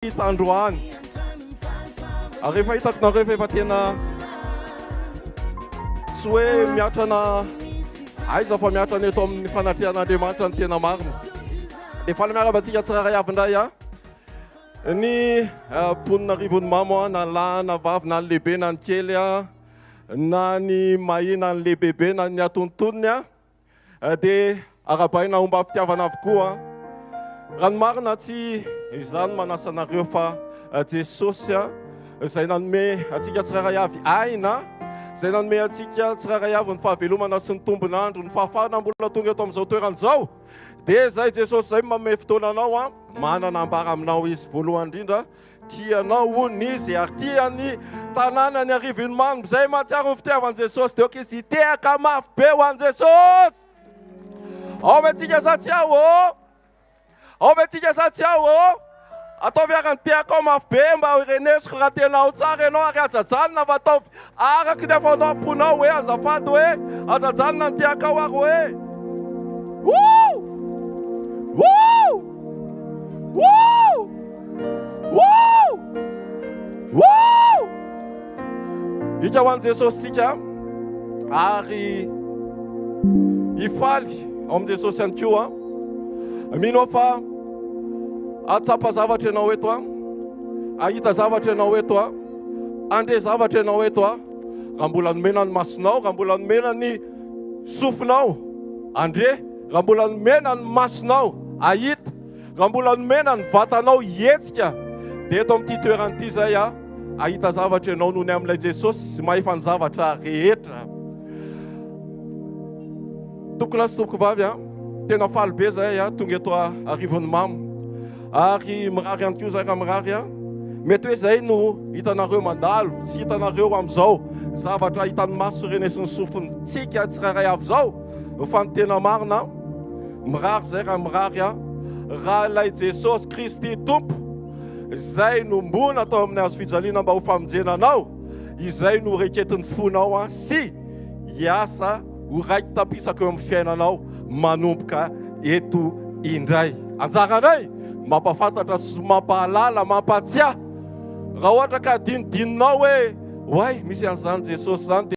Androany rehefa hitako nareo efa tena tsy hoe miatra na aiza fa miatra ny eto amin'ny fanatrihan'Andriamanitra ny tena marina. Dia faly miarabantsika tsiraray avy indray ny mponina rivony mamo na lahy na vavy na ny lehibe na ny kely na ny mahina ny lehibebe na ny atontonony dia arabaina omba fitiavana avokoa. Raha ny marina tsy izany manasa anareo fa Jesosy izay nanome antsika tsiraray avy aina, izay nanome antsika tsiraray avy ny fahavelomana sy ny tombonandro, ny fahafahana mbola tonga eto amin'izao toeran'izao. Dia izay Jesosy izay manome fotoananao manana ambara aminao izy. Voalohany indrindra tianao hono izy ary tiany tanàna ny arivony mamy izay mahatsiaro ny fitiavan'i Jesosy dia oka izy hitehaka mafy be ho an'i Jesosy. Ao ve tsika sa tsy ao? Ao ve tsika sa tsy ao? Ataovy arany tehako ao mafy be mba irenesiko raha tena ao tsara ianao ary azajanona fa ataovy araky ny afanao hoe azafady hoe azajanona ny tehaka ao ary hoe woo! Woo! Woo! Woo! Woo! Ika ho an'i Jesosy sika ary ifaly ao amin'i Jesosy ihany koa. Mino fa atsapa zavatra ianao eto ahita zavatra ianao eto andre zavatra ianao eto raha mbola nomena ny masonao, raha mbola nomena ny sofinao andre, raha mbola nomena ny masonao ahita, raha mbola nomena ny vatanao hetsika dia eto amin'ity toeran'ity zay ahita zavatra ianao noho ny amin'ilay Jesosy mahefa ny zavatra rehetra. Tokolahy sy tokovavy tena faly be zay tonga eto arivony mamo ary mirary ihany koa zay raha mirary mety hoe zay no hitanareo mandalo sy hitanareo amin'izao zavatra hitan'ny maso renesy ny sofintsika tsiraray avy zao fa ny tena marina mirary zay raha mirary raha ilay Jesosy Kristy tompo izay no mbona atao amin'ny hazo fijaliana mba ho famonjenanao, izay no reketin'ny fonao sy hiasa ho raiky tapisaka eo amin'ny fiainanao manomboka eto indray. Anjaranay mampafantatra sy mampahalala mampatsiahy raha ohatra ka dinidininao hoe way misy an'izany Jesosy zany.